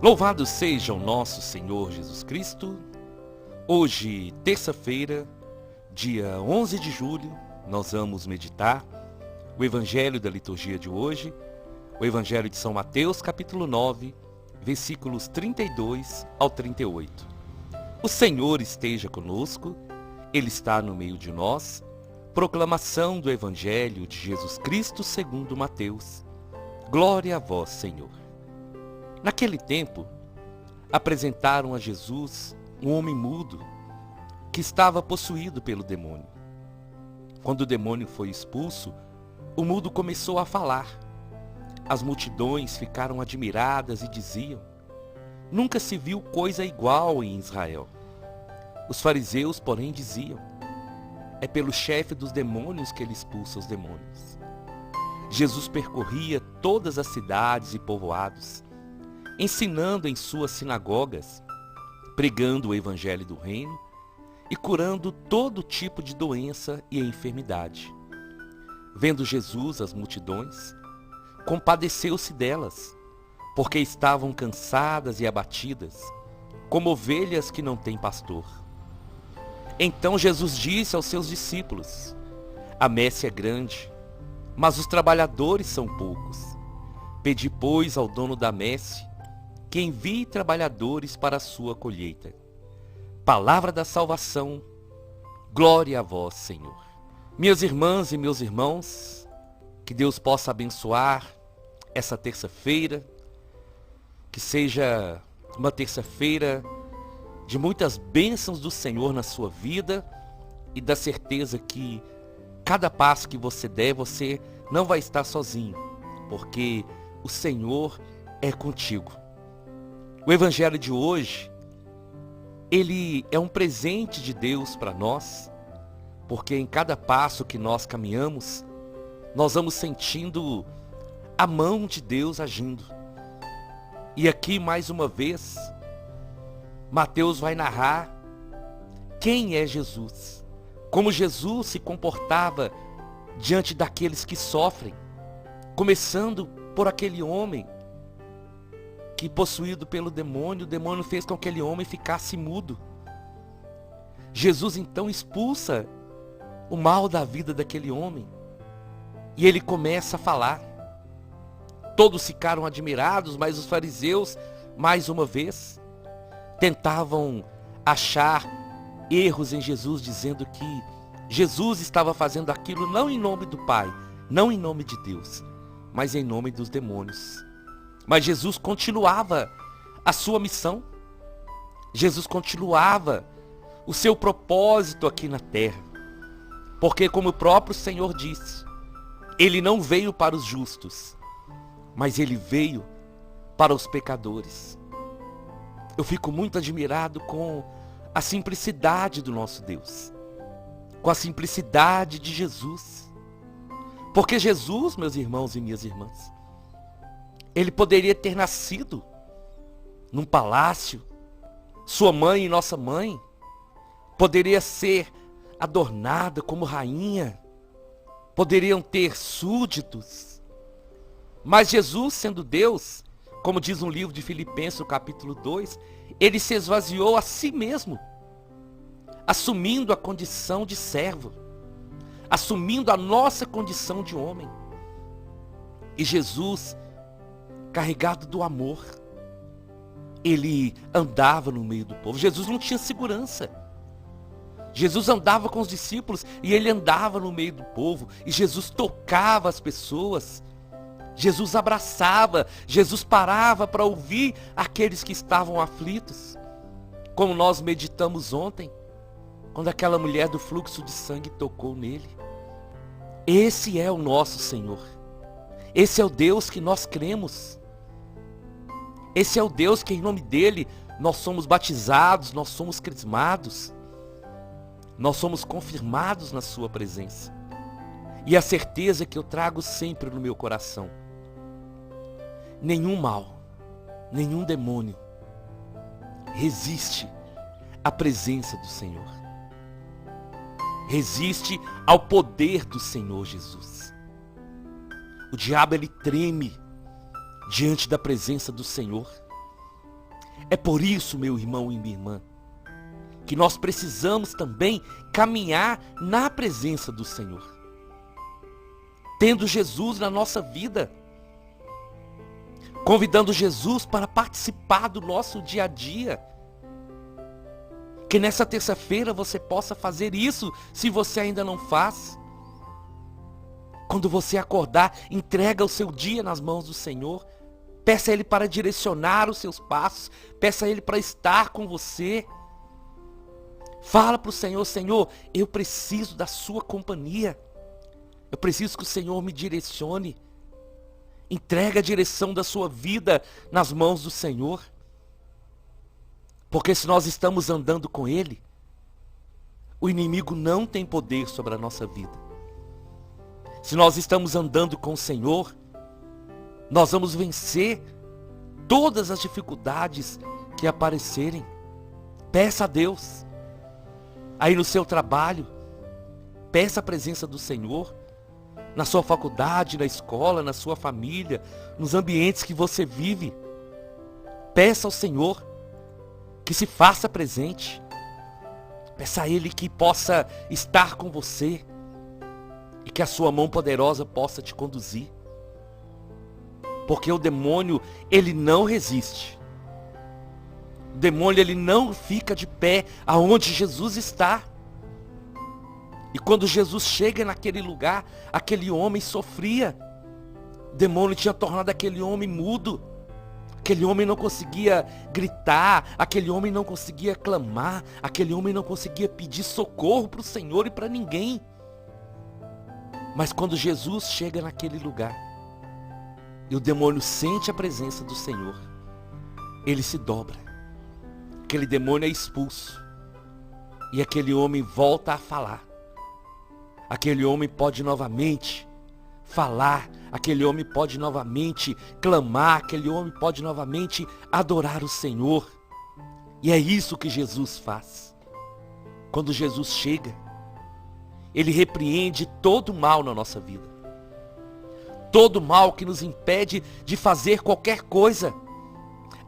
Louvado seja o nosso Senhor Jesus Cristo. Hoje, terça-feira, dia 11 de julho, nós vamos meditar o Evangelho da liturgia de hoje, o Evangelho de São Mateus, capítulo 9, versículos 32 ao 38. O Senhor esteja conosco, Ele está no meio de nós. Proclamação do Evangelho de Jesus Cristo segundo Mateus. Glória a vós, Senhor. Naquele tempo, apresentaram a Jesus um homem mudo que estava possuído pelo demônio. Quando o demônio foi expulso, o mudo começou a falar. As multidões ficaram admiradas e diziam: nunca se viu coisa igual em Israel. Os fariseus, porém, diziam: é pelo chefe dos demônios que ele expulsa os demônios. Jesus percorria todas as cidades e povoados, ensinando em suas sinagogas, pregando o evangelho do reino e curando todo tipo de doença e enfermidade. Vendo Jesus as multidões, compadeceu-se delas, porque estavam cansadas e abatidas, como ovelhas que não têm pastor. Então Jesus disse aos seus discípulos: a messe é grande, mas os trabalhadores são poucos. Pedi, pois, ao dono da messe que envie trabalhadores para a sua colheita. Palavra da salvação, glória a vós, Senhor. Minhas irmãs e meus irmãos, que Deus possa abençoar essa terça-feira, que seja uma terça-feira de muitas bênçãos do Senhor na sua vida e da certeza que cada passo que você der, você não vai estar sozinho, porque o Senhor é contigo. O Evangelho de hoje, ele é um presente de Deus para nós, porque em cada passo que nós caminhamos, nós vamos sentindo a mão de Deus agindo. E aqui, mais uma vez, Mateus vai narrar quem é Jesus, como Jesus se comportava diante daqueles que sofrem, começando por aquele homem que, possuído pelo demônio, o demônio fez com que aquele homem ficasse mudo. Jesus então expulsa o mal da vida daquele homem e ele começa a falar. Todos ficaram admirados, mas os fariseus, mais uma vez, tentavam achar erros em Jesus, dizendo que Jesus estava fazendo aquilo não em nome do Pai, não em nome de Deus, mas em nome dos demônios. Mas Jesus continuava a sua missão. Jesus continuava o seu propósito aqui na terra. Porque, como o próprio Senhor disse, Ele não veio para os justos, mas Ele veio para os pecadores. Eu fico muito admirado com a simplicidade do nosso Deus, com a simplicidade de Jesus. Porque Jesus, meus irmãos e minhas irmãs, Ele poderia ter nascido num palácio. Sua mãe e nossa mãe poderia ser adornada como rainha. Poderiam ter súditos. Mas Jesus, sendo Deus, como diz um livro de Filipenses, no capítulo 2, Ele se esvaziou a si mesmo, assumindo a condição de servo, assumindo a nossa condição de homem. E Jesus, carregado do amor, Ele andava no meio do povo. Jesus não tinha segurança. Jesus andava com os discípulos e Ele andava no meio do povo. E Jesus tocava as pessoas. Jesus abraçava. Jesus parava para ouvir aqueles que estavam aflitos. Como nós meditamos ontem, quando aquela mulher do fluxo de sangue tocou nele. Esse é o nosso Senhor. Esse é o Deus que nós cremos. Esse é o Deus que em nome dele nós somos batizados, nós somos crismados. Nós somos confirmados na sua presença. E a certeza que eu trago sempre no meu coração: nenhum mal, nenhum demônio resiste à presença do Senhor. Resiste ao poder do Senhor Jesus. O diabo, ele treme diante da presença do Senhor. É por isso, meu irmão e minha irmã, que nós precisamos também caminhar na presença do Senhor, tendo Jesus na nossa vida, convidando Jesus para participar do nosso dia a dia. Que nessa terça-feira você possa fazer isso, se você ainda não faz. Quando você acordar, entrega o seu dia nas mãos do Senhor. Peça a Ele para direcionar os seus passos. Peça a Ele para estar com você. Fala para o Senhor: Senhor, eu preciso da sua companhia. Eu preciso que o Senhor me direcione. Entrega a direção da sua vida nas mãos do Senhor. Porque se nós estamos andando com Ele, o inimigo não tem poder sobre a nossa vida. Se nós estamos andando com o Senhor, nós vamos vencer todas as dificuldades que aparecerem. Peça a Deus. Aí no seu trabalho, peça a presença do Senhor. Na sua faculdade, na escola, na sua família, nos ambientes que você vive. Peça ao Senhor que se faça presente. Peça a Ele que possa estar com você e que a sua mão poderosa possa te conduzir. Porque o demônio, ele não resiste. O demônio, ele não fica de pé aonde Jesus está. E quando Jesus chega naquele lugar, aquele homem sofria. O demônio tinha tornado aquele homem mudo. Aquele homem não conseguia gritar, aquele homem não conseguia clamar, aquele homem não conseguia pedir socorro para o Senhor e para ninguém. Mas quando Jesus chega naquele lugar, e o demônio sente a presença do Senhor, ele se dobra. Aquele demônio é expulso. E aquele homem volta a falar. Aquele homem pode novamente falar, aquele homem pode novamente clamar, aquele homem pode novamente adorar o Senhor. E é isso que Jesus faz. Quando Jesus chega, Ele repreende todo o mal na nossa vida. Todo mal que nos impede de fazer qualquer coisa.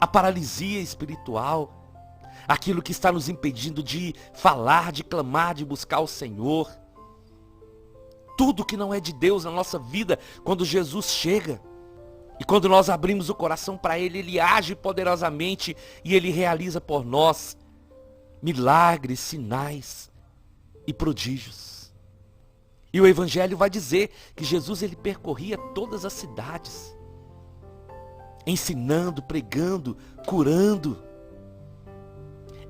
A paralisia espiritual, aquilo que está nos impedindo de falar, de clamar, de buscar o Senhor. Tudo que não é de Deus na nossa vida, quando Jesus chega, e quando nós abrimos o coração para Ele, Ele age poderosamente e Ele realiza por nós milagres, sinais e prodígios. E o Evangelho vai dizer que Jesus, ele percorria todas as cidades, ensinando, pregando, curando.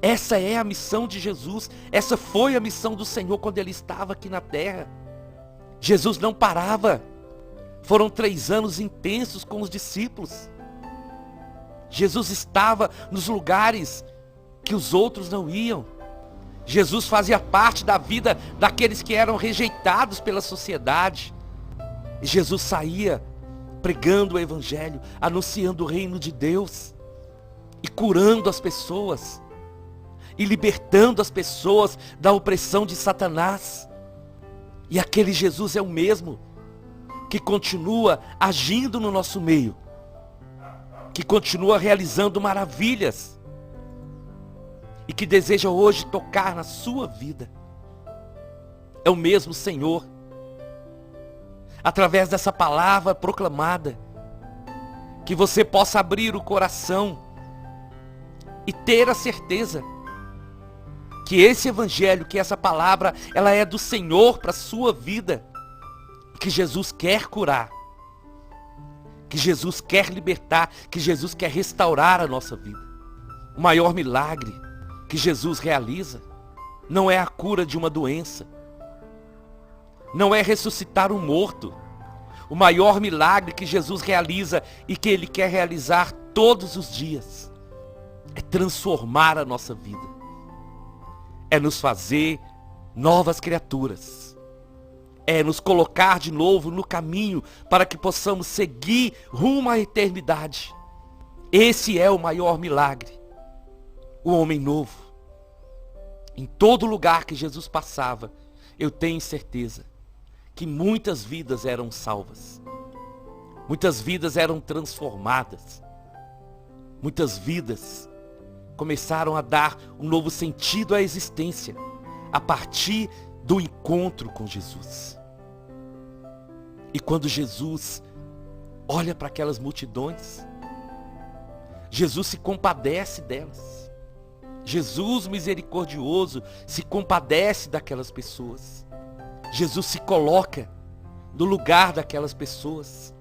Essa é a missão de Jesus, essa foi a missão do Senhor quando Ele estava aqui na terra. Jesus não parava. Foram 3 anos intensos com os discípulos. Jesus estava nos lugares que os outros não iam. Jesus fazia parte da vida daqueles que eram rejeitados pela sociedade. E Jesus saía pregando o Evangelho, anunciando o reino de Deus, e curando as pessoas, e libertando as pessoas da opressão de Satanás. E aquele Jesus é o mesmo que continua agindo no nosso meio, que continua realizando maravilhas e que deseja hoje tocar na sua vida. É o mesmo Senhor. Através dessa palavra proclamada, que você possa abrir o coração e ter a certeza que esse Evangelho, que essa palavra, ela é do Senhor para a sua vida. Que Jesus quer curar. Que Jesus quer libertar. Que Jesus quer restaurar a nossa vida. O maior milagre que Jesus realiza não é a cura de uma doença. Não é ressuscitar um morto. O maior milagre que Jesus realiza e que Ele quer realizar todos os dias é transformar a nossa vida. É nos fazer novas criaturas. É nos colocar de novo no caminho para que possamos seguir rumo à eternidade. Esse é o maior milagre. O homem novo. Em todo lugar que Jesus passava, eu tenho certeza que muitas vidas eram salvas. Muitas vidas eram transformadas. Muitas vidas começaram a dar um novo sentido à existência, a partir do encontro com Jesus. E quando Jesus olha para aquelas multidões, Jesus se compadece delas. Jesus misericordioso se compadece daquelas pessoas. Jesus se coloca no lugar daquelas pessoas.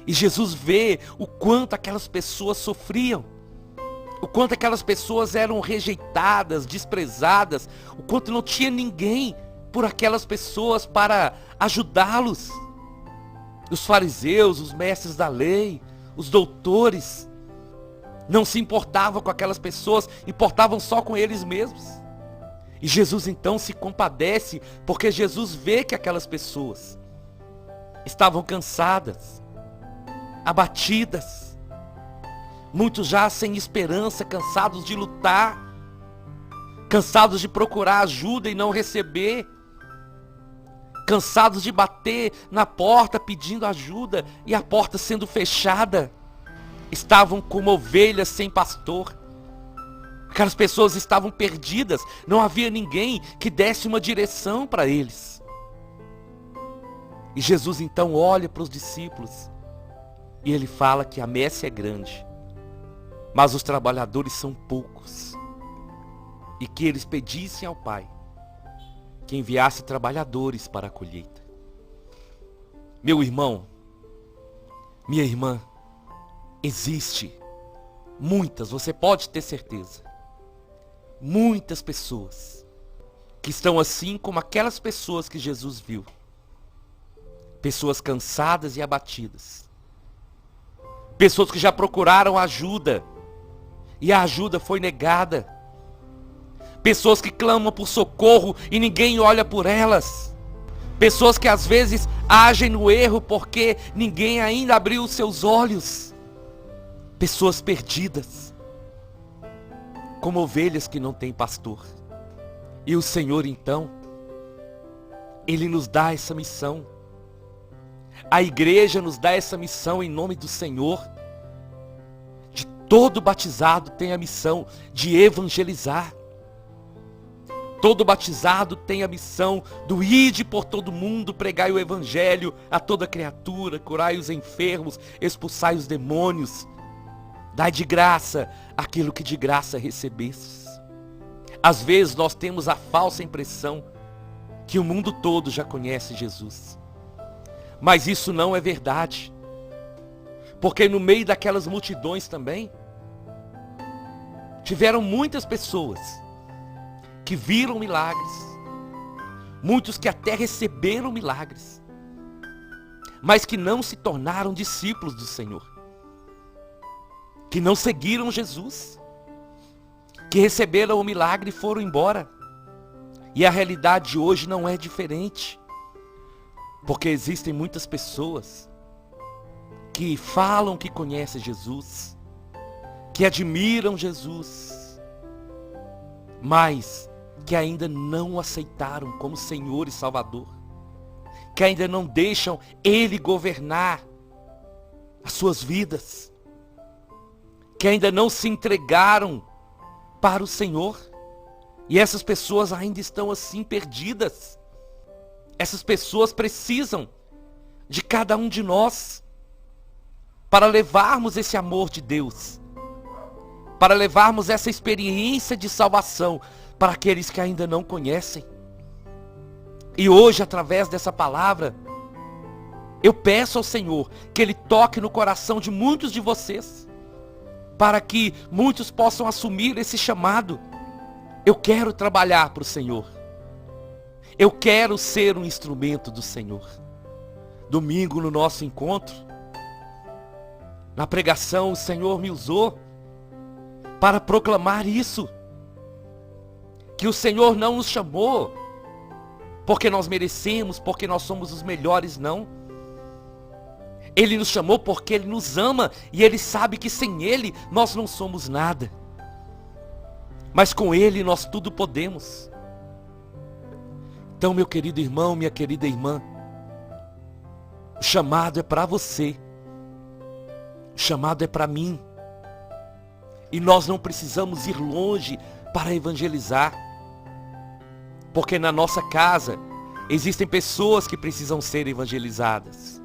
E Jesus vê o quanto aquelas pessoas sofriam, o quanto aquelas pessoas eram rejeitadas, desprezadas, o quanto não tinha ninguém por aquelas pessoas para ajudá-los. Os fariseus, os mestres da lei, os doutores, não se importavam com aquelas pessoas, importavam só com eles mesmos. E Jesus então se compadece, porque Jesus vê que aquelas pessoas estavam cansadas, abatidas, muitos já sem esperança, cansados de lutar, cansados de procurar ajuda e não receber, cansados de bater na porta pedindo ajuda e a porta sendo fechada. Estavam como ovelhas sem pastor. Aquelas pessoas estavam perdidas, não havia ninguém que desse uma direção para eles. E Jesus então olha para os discípulos e ele fala que a messe é grande, mas os trabalhadores são poucos, e que eles pedissem ao Pai que enviasse trabalhadores para a colheita. Meu irmão, minha irmã, existe muitas, você pode ter certeza, muitas pessoas que estão assim como aquelas pessoas que Jesus viu. Pessoas cansadas e abatidas. Pessoas que já procuraram ajuda e a ajuda foi negada. Pessoas que clamam por socorro e ninguém olha por elas. Pessoas que às vezes agem no erro porque ninguém ainda abriu os seus olhos. Pessoas perdidas, como ovelhas que não têm pastor. E o Senhor então, Ele nos dá essa missão. A igreja nos dá essa missão em nome do Senhor. De todo batizado tem a missão de evangelizar. Todo batizado tem a missão do ide por todo mundo, pregai o evangelho a toda criatura, curai os enfermos, expulsai os demônios. Dai de graça aquilo que de graça recebestes. Às vezes nós temos a falsa impressão que o mundo todo já conhece Jesus. Mas isso não é verdade. Porque no meio daquelas multidões também, tiveram muitas pessoas que viram milagres. Muitos que até receberam milagres. Mas que não se tornaram discípulos do Senhor. Que não seguiram Jesus. Que receberam o milagre e foram embora. E a realidade de hoje não é diferente. Porque existem muitas pessoas que falam que conhecem Jesus, que admiram Jesus, mas que ainda não o aceitaram como Senhor e Salvador, que ainda não deixam Ele governar as suas vidas, que ainda não se entregaram para o Senhor, e essas pessoas ainda estão assim perdidas. Essas pessoas precisam de cada um de nós para levarmos esse amor de Deus, para levarmos essa experiência de salvação para aqueles que ainda não conhecem. E hoje, através dessa palavra, eu peço ao Senhor que Ele toque no coração de muitos de vocês, para que muitos possam assumir esse chamado. Eu quero trabalhar para o Senhor. Eu quero ser um instrumento do Senhor. Domingo, no nosso encontro, na pregação, o Senhor me usou para proclamar isso. Que o Senhor não nos chamou porque nós merecemos, porque nós somos os melhores, não. Ele nos chamou porque Ele nos ama e Ele sabe que sem Ele nós não somos nada. Mas com Ele nós tudo podemos. Então, meu querido irmão, minha querida irmã, o chamado é para você. O chamado é para mim. E nós não precisamos ir longe para evangelizar. Porque na nossa casa existem pessoas que precisam ser evangelizadas.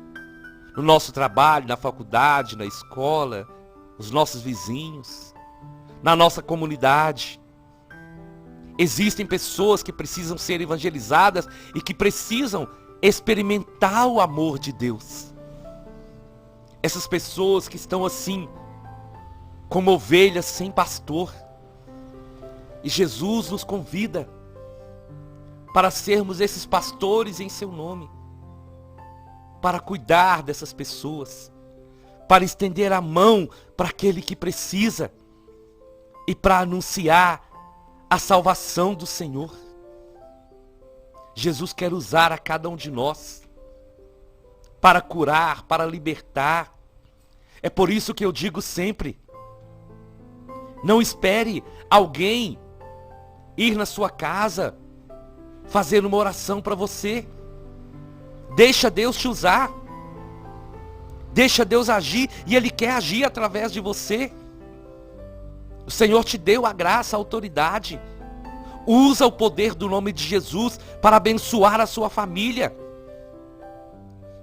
No nosso trabalho, na faculdade, na escola, os nossos vizinhos, na nossa comunidade. Existem pessoas que precisam ser evangelizadas e que precisam experimentar o amor de Deus. Essas pessoas que estão assim, como ovelhas sem pastor. E Jesus nos convida para sermos esses pastores em seu nome, para cuidar dessas pessoas, para estender a mão para aquele que precisa e para anunciar a salvação do Senhor. Jesus quer usar a cada um de nós para curar, para libertar. É por isso que eu digo sempre, não espere alguém ir na sua casa fazer uma oração para você. Deixa Deus te usar. Deixa Deus agir, e Ele quer agir através de você. O Senhor te deu a graça, a autoridade. Usa o poder do nome de Jesus para abençoar a sua família.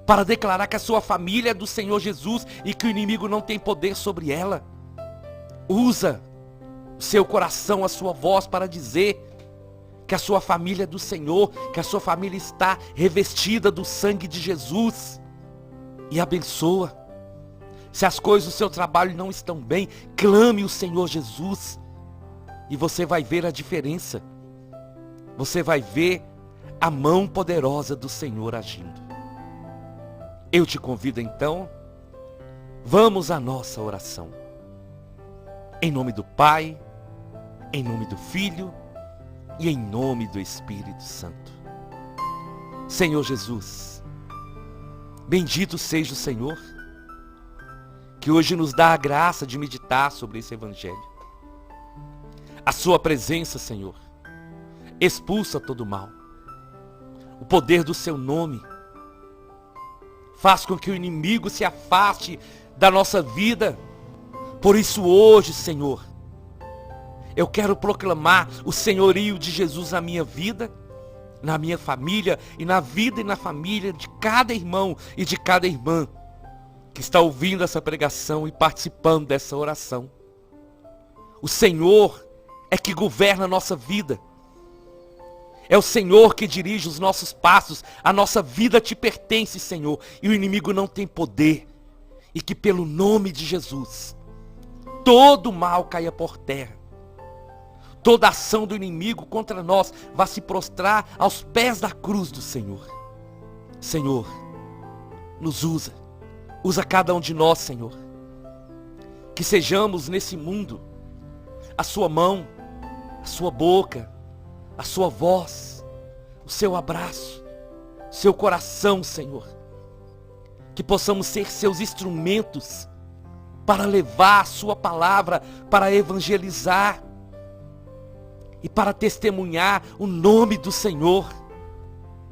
Para declarar que a sua família é do Senhor Jesus e que o inimigo não tem poder sobre ela. Usa o seu coração, a sua voz para dizer que a sua família é do Senhor, que a sua família está revestida do sangue de Jesus. E abençoa. Se as coisas do seu trabalho não estão bem, clame o Senhor Jesus. E você vai ver a diferença. Você vai ver a mão poderosa do Senhor agindo. Eu te convido então, vamos à nossa oração. Em nome do Pai, em nome do Filho e em nome do Espírito Santo. Senhor Jesus, bendito seja o Senhor, que hoje nos dá a graça de meditar sobre esse Evangelho. A sua presença, Senhor, expulsa todo o mal. O poder do seu nome faz com que o inimigo se afaste da nossa vida. Por isso hoje, Senhor, eu quero proclamar o senhorio de Jesus na minha vida, na minha família e na vida e na família de cada irmão e de cada irmã que está ouvindo essa pregação e participando dessa oração. O Senhor é que governa a nossa vida. É o Senhor que dirige os nossos passos. A nossa vida te pertence, Senhor. E o inimigo não tem poder. E que pelo nome de Jesus, todo mal caia por terra. Toda ação do inimigo contra nós vai se prostrar aos pés da cruz do Senhor. Senhor, nos usa. Usa cada um de nós, Senhor. Que sejamos nesse mundo a sua mão, a sua boca, a sua voz, o seu abraço, o seu coração, Senhor. Que possamos ser seus instrumentos para levar a sua palavra, para evangelizar e para testemunhar o nome do Senhor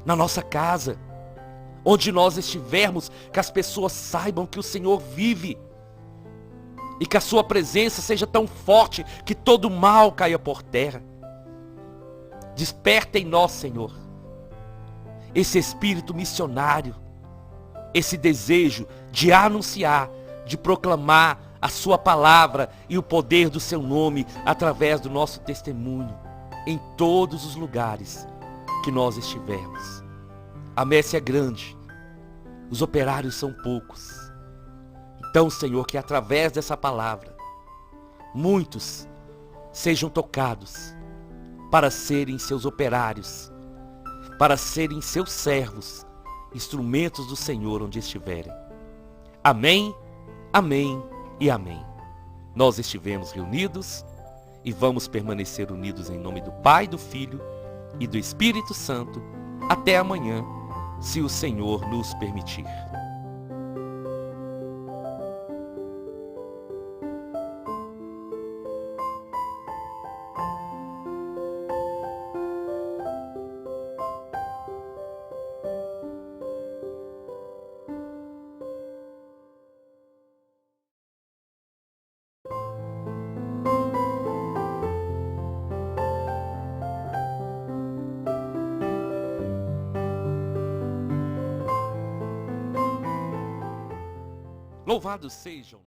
na nossa casa, onde nós estivermos, que as pessoas saibam que o Senhor vive e que a sua presença seja tão forte que todo mal caia por terra. Desperta em nós, Senhor, esse espírito missionário, esse desejo de anunciar, de proclamar a sua palavra e o poder do seu nome através do nosso testemunho em todos os lugares que nós estivermos. A messe é grande, os operários são poucos. Então, Senhor, que através dessa palavra, muitos sejam tocados para serem seus operários, para serem seus servos, instrumentos do Senhor onde estiverem. Amém, amém e amém. Nós estivemos reunidos e vamos permanecer unidos em nome do Pai, do Filho e do Espírito Santo até amanhã, se o Senhor nos permitir. Louvados sejam